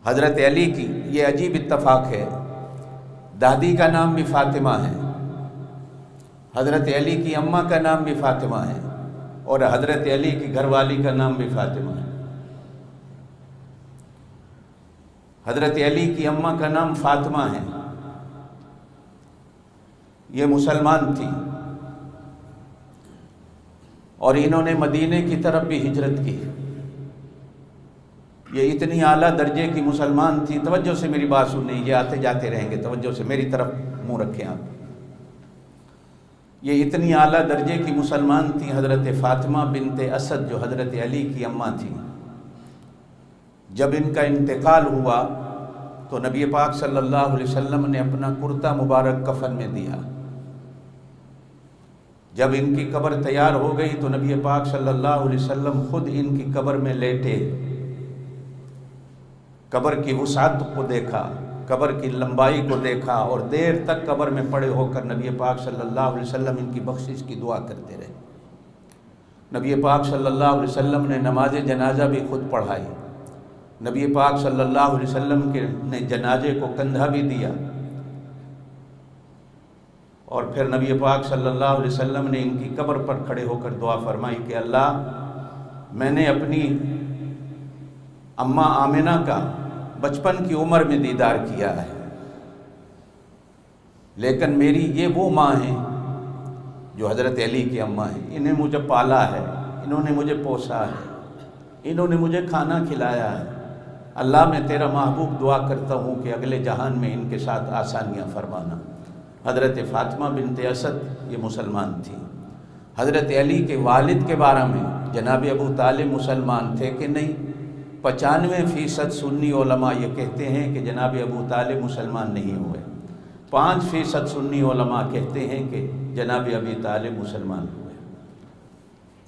حضرت علی کی یہ عجیب اتفاق ہے، دادی کا نام بھی فاطمہ ہے، حضرت علی کی اماں کا نام بھی فاطمہ ہے، اور حضرت علی کی گھر والی کا نام بھی فاطمہ ہے۔ حضرت علی کی اماں کا نام فاطمہ ہے، یہ مسلمان تھی اور انہوں نے مدینے کی طرف بھی ہجرت کی۔ یہ اتنی اعلیٰ درجے کی مسلمان تھی، توجہ سے میری بات سنیں، یہ آتے جاتے رہیں گے، توجہ سے میری طرف منہ رکھیں آپ۔ یہ اتنی اعلیٰ درجے کی مسلمان تھی حضرت فاطمہ بنت اسد، جو حضرت علی کی اماں تھی۔ جب ان کا انتقال ہوا تو نبی پاک صلی اللہ علیہ وسلم نے اپنا کرتا مبارک کفن میں دیا۔ جب ان کی قبر تیار ہو گئی تو نبی پاک صلی اللہ علیہ وسلم خود ان کی قبر میں لیٹے، قبر کی وسعت کو دیکھا، قبر کی لمبائی کو دیکھا، اور دیر تک قبر میں پڑے ہو کر نبی پاک صلی اللہ علیہ وسلم ان کی بخشش کی دعا کرتے رہے۔ نبی پاک صلی اللہ علیہ وسلم نے نماز جنازہ بھی خود پڑھائی، نبی پاک صلی اللہ علیہ وسلم نے جنازے کو کندھا بھی دیا، اور پھر نبی پاک صلی اللہ علیہ وسلم نے ان کی قبر پر کھڑے ہو کر دعا فرمائی کہ اللہ، میں نے اپنی اماں آمنہ کا بچپن کی عمر میں دیدار کیا ہے، لیکن میری یہ وہ ماں ہیں جو حضرت علی کی اماں ہیں، انہیں مجھے پالا ہے، انہوں نے مجھے پوسا ہے، انہوں نے مجھے کھانا کھلایا ہے۔ اللہ میں تیرا محبوب دعا کرتا ہوں کہ اگلے جہان میں ان کے ساتھ آسانیاں فرمانا۔ حضرت فاطمہ بنت اسد یہ مسلمان تھی۔ حضرت علی کے والد کے بارے میں جناب ابو طالب مسلمان تھے کہ نہیں؟ 95% سنی علماء یہ کہتے ہیں کہ جناب ابو طالب مسلمان نہیں ہوئے، 5% سنی علماء کہتے ہیں کہ جناب ابی طالب مسلمان ہوئے۔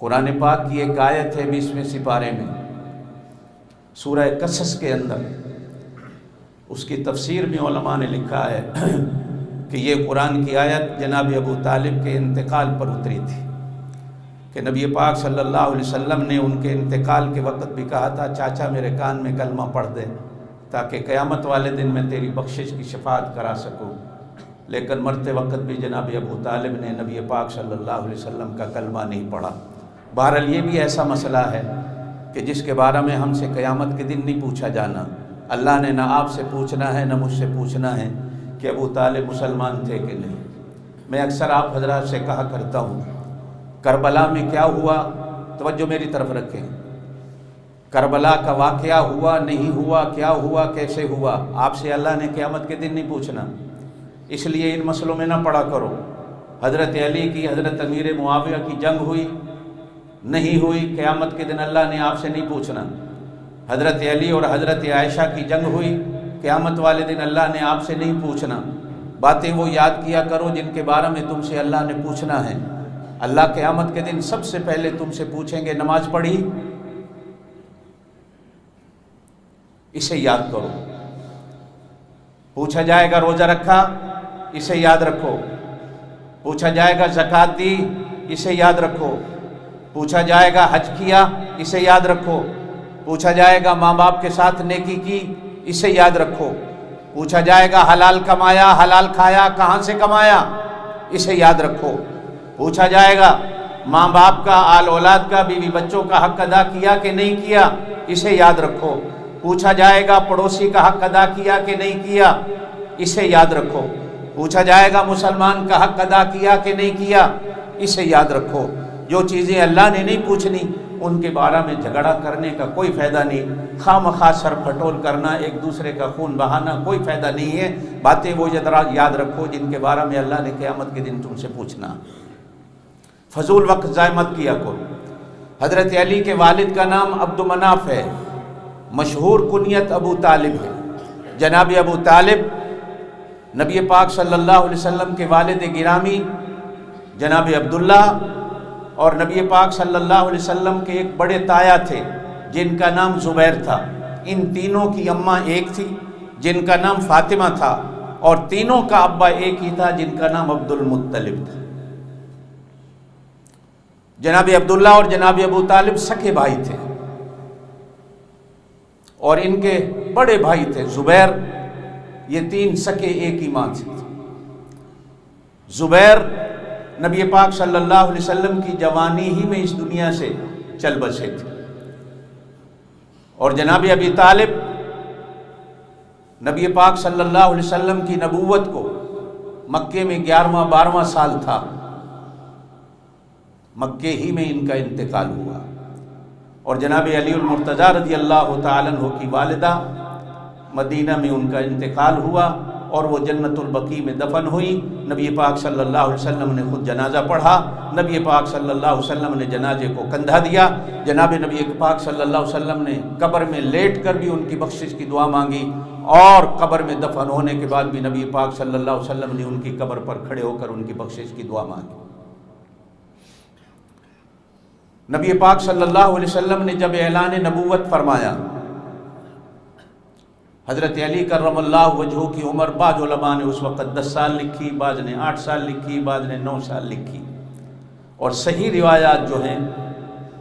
قرآن پاک کی ایک آیت ہے 20ویں سپارے میں، سورہ قصص کے اندر، اس کی تفسیر میں علماء نے لکھا ہے کہ یہ قرآن کی آیت جناب ابو طالب کے انتقال پر اتری تھی، کہ نبی پاک صلی اللہ علیہ وسلم نے ان کے انتقال کے وقت بھی کہا تھا چاچا میرے کان میں کلمہ پڑھ دے تاکہ قیامت والے دن میں تیری بخشش کی شفاعت کرا سکوں، لیکن مرتے وقت بھی جناب ابو طالب نے نبی پاک صلی اللہ علیہ وسلم کا کلمہ نہیں پڑھا۔ بہرحال یہ بھی ایسا مسئلہ ہے کہ جس کے بارے میں ہم سے قیامت کے دن نہیں پوچھا جانا۔ اللہ نے نہ آپ سے پوچھنا ہے نہ مجھ سے پوچھنا ہے کہ ابو طالب مسلمان تھے کہ نہیں۔ میں اکثر آپ حضرات سے کہا کرتا ہوں، کربلا میں کیا ہوا، توجہ میری طرف رکھیں، کربلا کا واقعہ ہوا نہیں ہوا، کیا ہوا، کیسے ہوا، آپ سے اللہ نے قیامت کے دن نہیں پوچھنا، اس لیے ان مسئلوں میں نہ پڑا کرو۔ حضرت علی کی حضرت امیر معاویہ کی جنگ ہوئی نہیں ہوئی، قیامت کے دن اللہ نے آپ سے نہیں پوچھنا۔ حضرت علی اور حضرت عائشہ کی جنگ ہوئی، قیامت والے دن اللہ نے آپ سے نہیں پوچھنا۔ باتیں وہ یاد کیا کرو جن کے بارے میں تم سے اللہ نے پوچھنا ہے۔ اللہ قیامت کے دن سب سے پہلے تم سے پوچھیں گے نماز پڑھی، اسے یاد کرو۔ پوچھا جائے گا روزہ رکھا، اسے یاد رکھو۔ پوچھا جائے گا زکوٰۃ دی، اسے یاد رکھو۔ پوچھا جائے گا حج کیا، اسے یاد رکھو۔ پوچھا جائے گا ماں باپ کے ساتھ نیکی کی، اسے یاد رکھو۔ پوچھا جائے گا حلال کمایا، حلال کھایا، کہاں سے کمایا، اسے یاد رکھو۔ پوچھا جائے گا ماں باپ کا، آل اولاد کا، بیوی بچوں کا حق ادا کیا کہ نہیں کیا، اسے یاد رکھو۔ پوچھا جائے گا پڑوسی کا حق ادا کیا کہ نہیں کیا، اسے یاد رکھو۔ پوچھا جائے گا مسلمان کا حق ادا کیا کہ نہیں کیا، اسے یاد رکھو۔ جو چیزیں اللہ نے نہیں پوچھنی ان کے بارے میں جھگڑا کرنے کا کوئی فائدہ نہیں، خواہ مخواہ سر پھٹول کرنا، ایک دوسرے کا خون بہانا کوئی فائدہ نہیں ہے۔ باتیں وہ یاد رکھو جن کے بارے میں اللہ نے قیامت کے دن تم سے پوچھنا۔ فضول وقت ضائع مت کیا کرو۔ حضرت علی کے والد کا نام عبد مناف ہے، مشہور کنیت ابو طالب ہے۔ جناب ابو طالب نبی پاک صلی اللہ علیہ وسلم کے والد گرامی جناب عبداللہ اور نبی پاک صلی اللہ علیہ وسلم کے ایک بڑے تایا تھے جن کا نام زبیر تھا۔ ان تینوں کی اماں ایک تھی جن کا نام فاطمہ تھا، اور تینوں کا ابا ایک ہی تھا جن کا نام عبد المطلب تھا۔ جناب عبداللہ اور جناب ابو طالب سکے بھائی تھے۔ اور ان کے بڑے بھائی تھے زبیر، یہ 3 سکے ایک ہی ماں سے تھے۔ زبیر نبی پاک صلی اللہ علیہ وسلم کی جوانی ہی میں اس دنیا سے چل بسے تھے، اور جناب ابی طالب نبی پاک صلی اللہ علیہ وسلم کی نبوت کو مکے میں 11واں 12واں سال تھا، مکے ہی میں ان کا انتقال ہوا، اور جناب علی المرتضیٰ رضی اللہ تعالیٰ عنہ کی والدہ مدینہ میں ان کا انتقال ہوا، اور وہ جنت البقیع میں دفن ہوئی۔ نبی پاک صلی اللہ علیہ وسلم نے خود جنازہ پڑھا، نبی پاک صلی اللہ علیہ وسلم نے جنازے کو کندھا دیا، جناب نبی پاک صلی اللہ علیہ وسلم نے قبر میں لیٹ کر بھی ان کی بخشش کی دعا مانگی، اور قبر میں دفن ہونے کے بعد بھی نبی پاک صلی اللہ علیہ وسلم نے ان کی قبر پر کھڑے ہو کر ان کی بخشش کی دعا مانگی۔ نبی پاک صلی اللہ علیہ وسلم نے جب اعلان نبوت فرمایا، حضرت علی کرم اللہ وجہہ کی عمر بعض علماء نے اس وقت 10 سال لکھی، بعض نے 8 سال لکھی، بعض نے 9 سال لکھی، اور صحیح روایات جو ہیں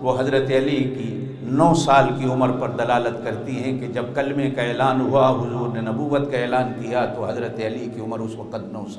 وہ حضرت علی کی 9 سال کی عمر پر دلالت کرتی ہیں کہ جب کلمے کا اعلان ہوا، حضور نے نبوت کا اعلان کیا، تو حضرت علی کی عمر اس وقت 9 سال۔